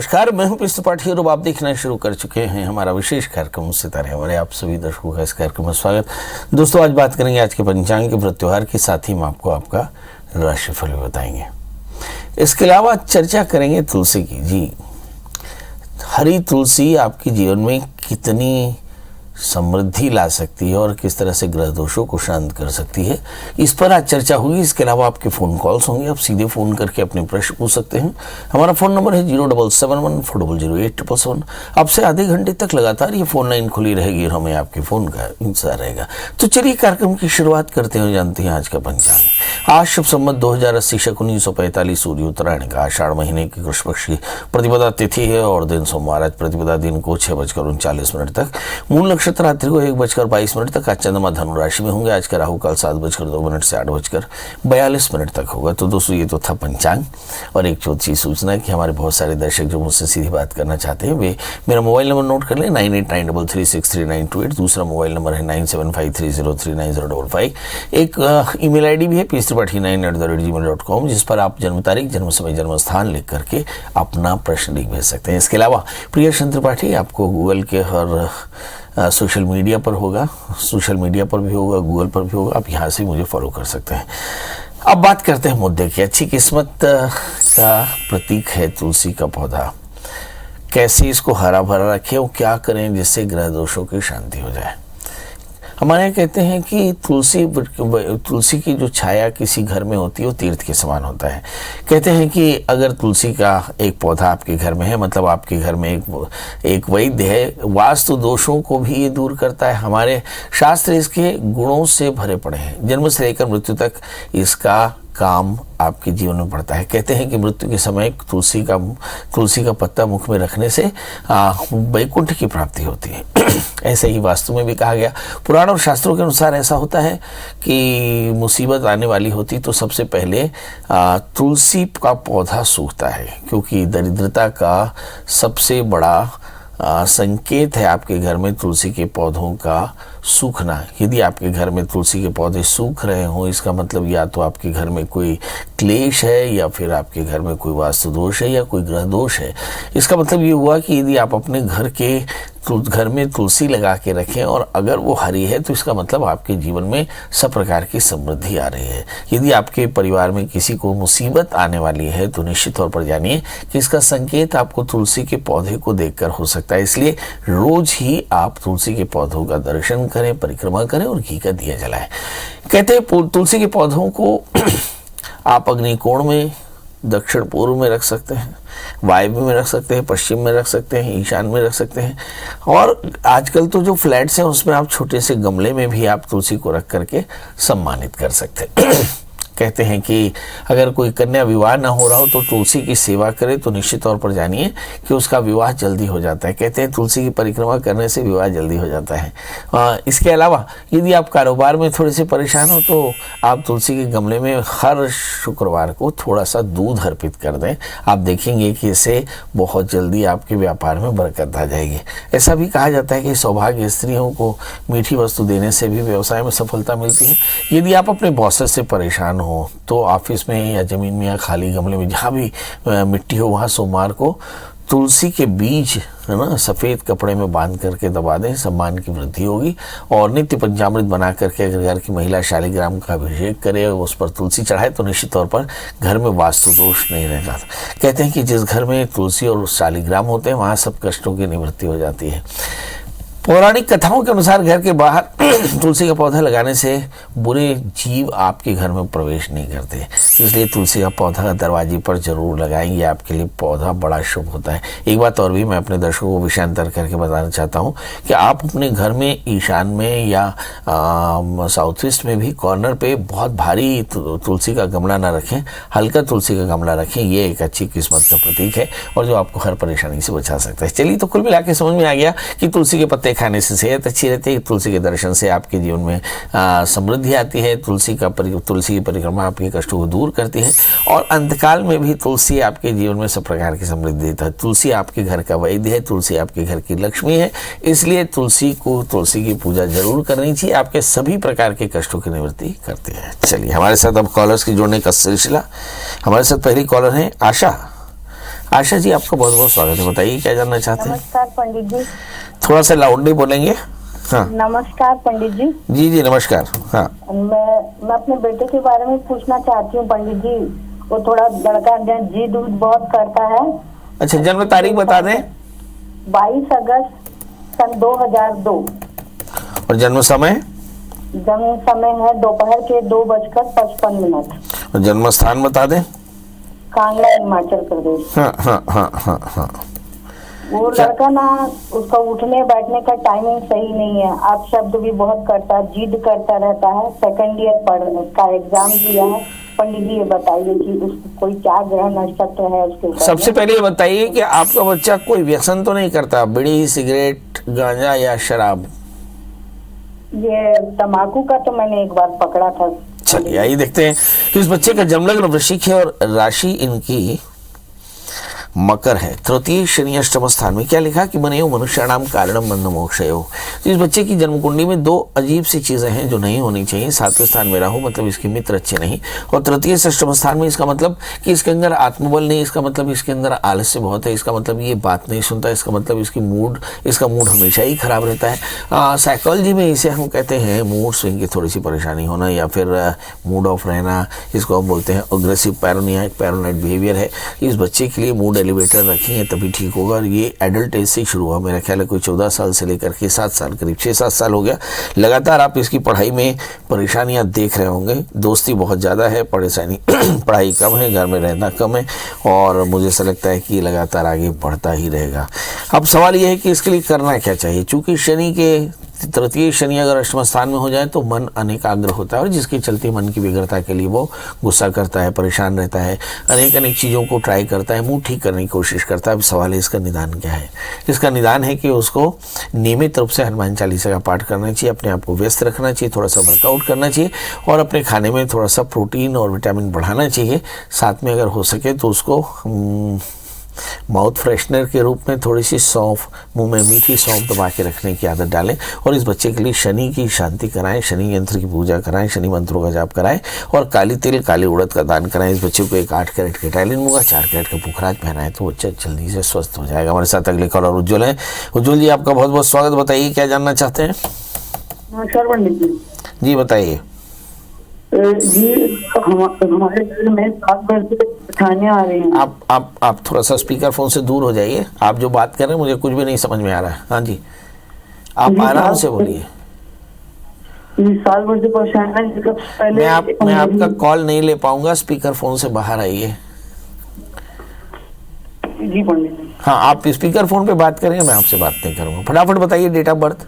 नमस्कार, मैं हूं पीयूष त्रिपाठी और अब आप देखना शुरू कर चुके हैं हमारा विशेष कार्यक्रम सितारे हमारे। आप सभी दर्शकों का इस कार्यक्रम में स्वागत। दोस्तों, आज बात करेंगे आज के पंचांग के व्रत त्योहार के साथ ही हम आपको आपका राशिफल भी बताएंगे। इसके अलावा चर्चा करेंगे तुलसी की। जी, हरी तुलसी आपके जीवन में कितनी समृद्धि ला सकती है और किस तरह से ग्रह दोषों को शांत कर सकती है, इस पर आज चर्चा होगी। इसके अलावा आपके फ़ोन कॉल्स होंगे, आप सीधे फ़ोन करके अपने प्रश्न पूछ सकते हैं। हमारा फ़ोन नंबर है 07714008777। आपसे आधे घंटे तक लगातार ये फ़ोन लाइन खुली रहेगी और हमें आपके फ़ोन का इंतजार रहेगा। तो चलिए कार्यक्रम की शुरुआत करते हैं। जानते हैं आज का पंचांग। आज शुभ संवत 2080 शक 1945 सूर्य उत्तरायण का आषाढ़ महीने की कृष्ण पक्ष की प्रतिपदा तिथि है और दिन सोमवार। आज प्रतिपदा दिन को 6:39 तक, मूल नक्षत्र रात्रि को 1:22 तक। आज चंद्रमा धनु राशि में होंगे। आज का राहु काल 7:02 से 8:42 तक होगा। तो दोस्तों, ये तो था पंचांग। और एक छोटी सी सूचना है कि हमारे बहुत सारे दर्शक जो मुझसे सीधी बात करना चाहते हैं वे मेरा मोबाइल नंबर नोट कर लें 9893363928। दूसरा मोबाइल नंबर है 9753039055। एक ईमेल आईडी भी है pstripathi9@gmail.com, जिस पर आप जन्म तारीख, जन्म समय, जन्म स्थान लिख करके अपना प्रश्न लिख भेज सकते हैं। इसके अलावा प्रियश त्रिपाठी आपको गूगल के हर सोशल मीडिया पर होगा, सोशल मीडिया पर भी होगा, गूगल पर भी होगा। आप यहाँ से मुझे फॉलो कर सकते हैं। अब बात करते हैं मुद्दे की। अच्छी किस्मत का प्रतीक है तुलसी का पौधा। कैसे इसको हरा भरा रखें और क्या करें जिससे ग्रह दोषों की शांति हो जाए। हमारे यहाँ कहते हैं कि तुलसी की जो छाया किसी घर में होती है वो तीर्थ के समान होता है। कहते हैं कि अगर तुलसी का एक पौधा आपके घर में है, मतलब आपके घर में एक वैद्य है, वास्तु दोषों को भी ये दूर करता है। हमारे शास्त्र इसके गुणों से भरे पड़े हैं। जन्म से लेकर मृत्यु तक इसका काम आपके जीवन में पड़ता है। कहते हैं कि मृत्यु के समय तुलसी का पत्ता मुख में रखने से वैकुंठ की प्राप्ति होती है। ऐसे ही वास्तु में भी कहा गया। पुराण और शास्त्रों के अनुसार ऐसा होता है कि मुसीबत आने वाली होती तो सबसे पहले तुलसी का पौधा सूखता है, क्योंकि दरिद्रता का सबसे बड़ा संकेत है आपके घर में तुलसी के पौधों का सूखना। यदि आपके घर में तुलसी के पौधे सूख रहे हों, इसका मतलब या तो आपके घर में कोई क्लेश है या फिर आपके घर में कोई वास्तु दोष है या कोई ग्रह दोष है। इसका मतलब ये हुआ कि यदि आप अपने घर में तुलसी लगा के रखें और अगर वो हरी है तो इसका मतलब आपके जीवन में सब प्रकार की समृद्धि आ रही है। यदि आपके परिवार में किसी को मुसीबत आने वाली है तो निश्चित तौर पर जानिए कि इसका संकेत आपको तुलसी के पौधे को देखकर हो सकता है। इसलिए रोज ही आप तुलसी के पौधों का दर्शन करें, परिक्रमा करें और घी का दिया जलाएं। कहते हैं तुलसी के पौधों को आप अग्निकोण में, दक्षिण पूर्व में रख सकते हैं, वायव्य में रख सकते हैं, पश्चिम में रख सकते हैं, ईशान में रख सकते हैं। और आजकल तो जो फ्लैट्स हैं उसमें आप छोटे से गमले में भी आप तुलसी को रख करके सम्मानित कर सकते हैं। कहते हैं कि अगर कोई कन्या विवाह ना हो रहा हो तो तुलसी की सेवा करे तो निश्चित तौर पर जानिए कि उसका विवाह जल्दी हो जाता है। कहते हैं तुलसी की परिक्रमा करने से विवाह जल्दी हो जाता है। इसके अलावा यदि आप कारोबार में थोड़े से परेशान हो तो आप तुलसी के गमले में हर शुक्रवार को थोड़ा सा दूध अर्पित कर दें। आप देखेंगे कि इससे बहुत जल्दी आपके व्यापार में बरकत आ जाएगी। ऐसा भी कहा जाता है कि सौभाग्य स्त्रियों को मीठी वस्तु देने से भी व्यवसाय में सफलता मिलती है। यदि आप अपने बॉसेस से परेशान हो तो ऑफिस में या जमीन में या खाली गमले में जहाँ भी मिट्टी हो वहाँ सोमवार को तुलसी के बीज है ना सफ़ेद कपड़े में बांध करके दबा दें, सम्मान की वृद्धि होगी। और नित्य पंचामृत बना करके अगर घर की महिला शालिग्राम का अभिषेक करे और उस पर तुलसी चढ़ाए तो निश्चित तौर पर घर में वास्तु दोष नहीं रहता। कहते हैं कि जिस घर में तुलसी और शालिग्राम होते हैं वहाँ सब कष्टों की निवृत्ति हो जाती है। पौराणिक कथाओं के अनुसार घर के बाहर तुलसी का पौधा लगाने से बुरे जीव आपके घर में प्रवेश नहीं करते। इसलिए तुलसी का पौधा दरवाजे पर जरूर लगाएंगे, आपके लिए पौधा बड़ा शुभ होता है। एक बात और भी मैं अपने दर्शकों को विषयांतर करके बताना चाहता हूँ कि आप अपने घर में ईशान में या साउथ ईस्ट में भी कॉर्नर पे बहुत भारी तुलसी का गमला ना रखें, हल्का तुलसी का गमला रखें। ये एक अच्छी किस्मत का प्रतीक है और जो आपको हर परेशानी से बचा सकता है। चलिए, तो कुल मिला के समझ में आ गया कि तुलसी के पत्ते खाने से सेहत अच्छी रहती है, तुलसी के दर्शन से आपके जीवन में समृद्धि आती है, तुलसी की परिक्रमा आपके कष्टों को दूर करती है और अंतकाल में भी तुलसी आपके जीवन में सब प्रकार की समृद्धि देता है। तुलसी आपके घर का वैद्य है, तुलसी आपके घर की लक्ष्मी है। इसलिए तुलसी की पूजा जरूर करनी चाहिए, आपके सभी प्रकार के कष्टों की निवृत्ति करती है। चलिए, हमारे साथ अब कॉलर्स की जोड़ने का सिलसिला। हमारे साथ पहली कॉलर है आशा। आशा जी आपका बहुत बहुत स्वागत है, बताइए क्या जानना चाहते हैं। नमस्कार पंडित जी। थोड़ा सा लाउडली बोलेंगे। हाँ नमस्कार पंडित जी। जी जी नमस्कार। हाँ मैं अपने बेटे के बारे में पूछना चाहती हूँ पंडित जी। वो थोड़ा लड़का जिद बहुत करता है। अच्छा, जन्म तारीख बता दें। 22 अगस्त सन 2002। और जन्म समय। जन्म समय है दोपहर के 2:55। और जन्म स्थान बता दें। कांगड़ा, हिमाचल प्रदेश। हाँ हाँ हाँ हाँ हाँ। वो लड़का ना, उसका उठने बैठने का टाइमिंग सही नहीं है। आप शब्द भी बहुत करता है, जिद करता रहता है। सेकंड ईयर का एग्जाम दिया है। पंडित जी ये बताइए कि उसको कोई क्या ग्रह नक्षत्र है उसके ऊपर। सबसे पहले ये बताइए कि आपका बच्चा कोई व्यसन तो नहीं करता, बीड़ी, सिगरेट, गांजा या शराब? ये तंबाकू का तो मैंने एक बार पकड़ा था। चलिए आइए देखते हैं कि इस बच्चे का जन्म लग्न वृश्चिक है और राशि इनकी मकर है। तृतीय शनि अष्टम स्थान में क्या लिखा कि बने मनुष्याणाम कारणम बंध मोक्षयो। तो इस बच्चे की जन्म कुंडली में दो अजीब सी चीजें हैं जो नहीं होनी चाहिए। सातवें स्थान में राहु, मतलब इसके मित्र अच्छे नहीं, और तृतीय से अष्टम स्थान में इसका मतलब कि इसके अंदर आत्मबल नहीं, इसका मतलब इसके अंदर आलस्य बहुत है, इसका मतलब ये बात नहीं सुनता, इसका मतलब इसका मूड हमेशा ही खराब रहता है। साइकोलॉजी में इसे हम कहते हैं मूड स्विंग की थोड़ी सी परेशानी होना या फिर मूड ऑफ रहना, इसको हम बोलते हैं अग्रेसिव पैरोनिया, एक पैरोनाइड बिहेवियर है। इस बच्चे के लिए मूड एलिवेटर रखेंगे तभी ठीक होगा। और ये एडल्ट एज से शुरू हुआ, मेरा ख्याल है कोई 14 साल से लेकर के 7 साल, करीब 6-7 साल हो गया। लगातार आप इसकी पढ़ाई में परेशानियां देख रहे होंगे। दोस्ती बहुत ज़्यादा है, पढ़ाई कम है, घर में रहना कम है, और मुझे ऐसा लगता है कि लगातार आगे बढ़ता ही रहेगा। अब सवाल ये है कि इसके लिए करना क्या चाहिए। चूंकि शनि के तृतीय शनि अगर अष्टम स्थान में हो जाए तो मन अनेकाग्र होता है, और जिसके चलते मन की विग्रता के लिए वो गुस्सा करता है, परेशान रहता है, अनेक चीज़ों को ट्राई करता है, मुंह ठीक करने की कोशिश करता है। अब सवाल है इसका निदान क्या है। इसका निदान है कि उसको नियमित रूप से हनुमान चालीसा का पाठ करना चाहिए, अपने आप को व्यस्त रखना चाहिए, थोड़ा सा वर्कआउट करना चाहिए, और अपने खाने में थोड़ा सा प्रोटीन और विटामिन बढ़ाना चाहिए। साथ में अगर हो सके तो उसको माउथ फ्रेशनर के रूप में थोड़ी सी सौंफ, मुंह में मीठी सौंफ दबा के रखने की आदत डालें। और इस बच्चे के लिए शनि की शांति कराएं, शनि यंत्र की पूजा कराएं, शनि मंत्रों का जाप कराएं, और काली तिल काली उड़द का दान कराएं। इस बच्चे को एक 8 कैरेट के टाइलिन मूंगा, 4 कैरेट का पुखराज पहनाएं तो बच्चा जल्दी से स्वस्थ हो जाएगा। हमारे साथ अगले कॉलर उज्ज्वल है। उज्ज्वल जी आपका बहुत बहुत स्वागत, बताइए क्या जानना चाहते हैं। नमस्कार पंडित जी। जी बताइए। जी हमारे घर में 7 बजे परेशानियां आ रही हैं। आप थोड़ा सा स्पीकर फोन से दूर हो जाइए। आप जो बात कर रहे हैं मुझे कुछ भी नहीं समझ में आ रहा है। हाँ जी, आप आराम से बोलिए। 7 बजे से परेशान है। पहले मैं आपका कॉल नहीं ले पाऊंगा, स्पीकर फोन से बाहर आइए। जी पंडित। हाँ, आप स्पीकर फोन पे बात करेंगे, मैं आपसे बात नहीं करूंगा। फटाफट बताइए date of birth.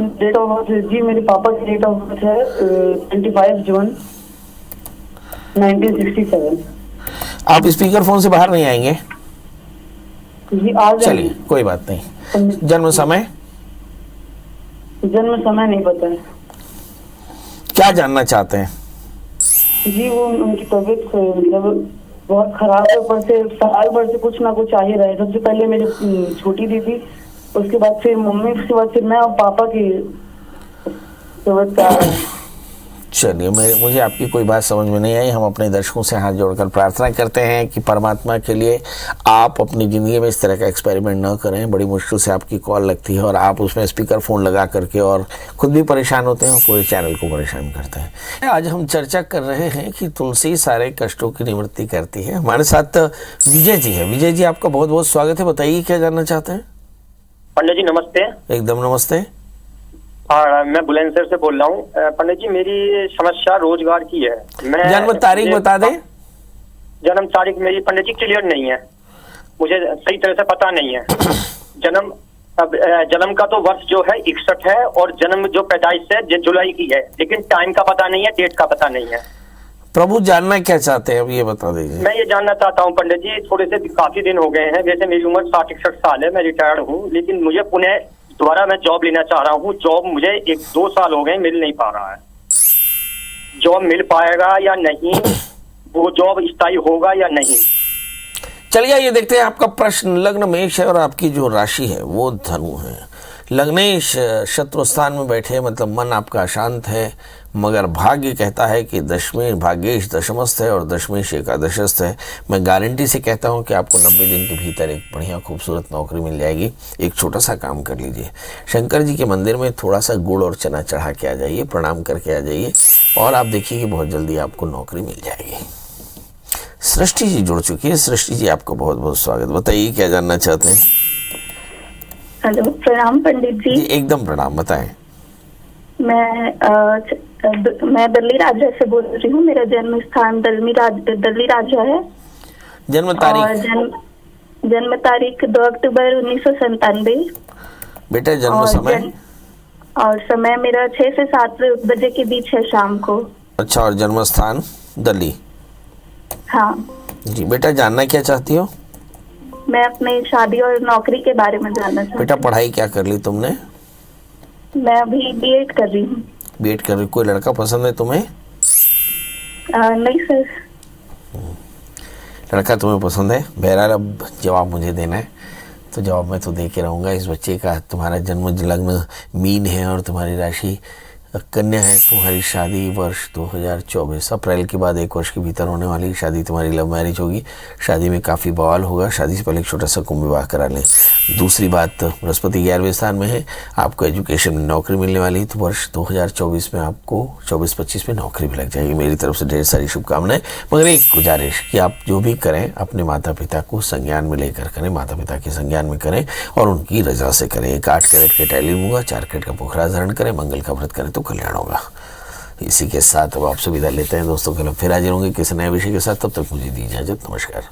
Date of birth जी, मेरे पापा की डेट ऑफ बर्थ है 25 जून 1967। आप स्पीकर फोन से बाहर नहीं आएंगे जी? आ जाएंगे। चलिए कोई बात नहीं। जन्म समय नहीं पता है। क्या जानना चाहते हैं? जी वो उनकी तबीयत मतलब बहुत खराब है, ऊपर से साल भर से कुछ ना कुछ आ ही रहा है। सबसे पहले मेरी छोटी दीदी, उसके बाद फिर मम्मी, उसके बाद फिर मैं और पापा की तबीयत क्या है। चलिए, मुझे आपकी कोई बात समझ में नहीं आई। हम अपने दर्शकों से हाथ जोड़कर प्रार्थना करते हैं कि परमात्मा के लिए आप अपनी ज़िंदगी में इस तरह का एक्सपेरिमेंट न करें। बड़ी मुश्किल से आपकी कॉल लगती है और आप उसमें स्पीकर फ़ोन लगा करके और खुद भी परेशान होते हैं और पूरे चैनल को परेशान करते हैं। आज हम चर्चा कर रहे हैं कि तुलसी सारे कष्टों की निवृत्ति करती है। हमारे साथ विजय जी है। विजय जी आपका बहुत बहुत स्वागत है, बताइए क्या जानना चाहते हैं। पंडित जी नमस्ते। एकदम नमस्ते। हाँ, मैं बुलंदशहर से बोल रहा हूँ। पंडित जी मेरी समस्या रोजगार की है। मैं जन्म तारीख बता दें। जन्म तारीख मेरी पंडित जी क्लियर नहीं है, मुझे सही तरह से पता नहीं है। जन्म का तो वर्ष जो है 61 है, और जन्म जो पैदाइश है जुलाई की है, लेकिन टाइम का पता नहीं है, डेट का पता नहीं है। प्रभु जानना क्या चाहते हैं, अब ये बता दीजिए। मैं ये जानना चाहता हूँ पंडित जी, थोड़े से काफी दिन हो गए हैं, वैसे मेरी उम्र 60-61 साल है, मैं रिटायर्ड हूँ, लेकिन मुझे पुणे दोबारा मैं जॉब लेना चाह रहा हूँ। जॉब मुझे 1-2 साल हो गए मिल नहीं पा रहा है। जॉब मिल पाएगा या नहीं, वो जॉब स्थायी होगा या नहीं? चलिए ये देखते हैं। आपका प्रश्न लग्न मेष है और आपकी जो राशि है वो धनु है। लग्नेश शत्रु स्थान में बैठे, मतलब मन आपका अशांत है, मगर भाग्य कहता है कि दशमेश भाग्येश दशमस्थ है और दशमेश एकादशस्थ है। मैं गारंटी से कहता हूं कि आपको 90 दिन के भीतर एक बढ़िया खूबसूरत नौकरी मिल जाएगी। एक छोटा सा काम कर लीजिए, शंकर जी के मंदिर में थोड़ा सा गुड़ और चना चढ़ा के आ जाइए, प्रणाम करके आ जाइए और आप देखिए कि बहुत जल्दी आपको नौकरी मिल जाएगी। सृष्टि जी जुड़ चुकी है। सृष्टि जी आपका बहुत बहुत स्वागत। बताइए क्या जानना चाहते हैं? हेलो, प्रणाम पंडित जी। एकदम प्रणाम, बताएं। मैं दल्ली राजा से बोल रही हूँ। मेरा जन्म स्थान दल्ली राजा है। जन्म और तारीख? जन्म तारीख 2 अक्टूबर 1997। बेटा जन्म समय? और समय मेरा 6 से 7 बजे के बीच है शाम को। अच्छा, और जन्म स्थान दिल्ली? हाँ जी। बेटा जानना क्या चाहती हो? मैं अपनी शादी और नौकरी के बारे में जानना चाहती बेटा पढ़ाई क्या कर ली तुमने? हूँ। मैं अभी बीएड कर रही हूँ। बीएड कर रही। कोई लड़का पसंद है तुम्हें? नहीं सर। लड़का तुम्हें पसंद है? बहरहाल अब जवाब मुझे देना है, तो जवाब मैं तो दे के रहूँगा। इस बच्चे का तुम्हारा जन्म लग्न मीन है और तुम्हारी राशि कन्या है। तुम्हारी शादी वर्ष 2024 अप्रैल के बाद 1 वर्ष के भीतर होने वाली शादी तुम्हारी लव मैरिज होगी। शादी में काफ़ी बवाल होगा। शादी से पहले एक छोटा सा कुंभ विवाह करा लें। दूसरी बात, बृहस्पति 11वें स्थान में है। आपको एजुकेशन में नौकरी मिलने वाली है, तो वर्ष 2024 में आपको 24-25 में नौकरी भी लग जाएगी। मेरी तरफ से ढेर सारी शुभकामनाएं। मगर एक गुजारिश कि आप जो भी करें अपने माता पिता को संज्ञान में लेकर करें, माता पिता के संज्ञान में करें और उनकी रजा से करें। 8 कैरेट के टाइली मूंगा, 4 कैरेट का पोखरा धारण करें, मंगल का व्रत करें तो कल्याण होगा। इसी के साथ अब आपसे विदा लेते हैं दोस्तों। कल फिर हाजिर होंगे किसी नए विषय के साथ। तब तक मुझे दी इजाजत। नमस्कार।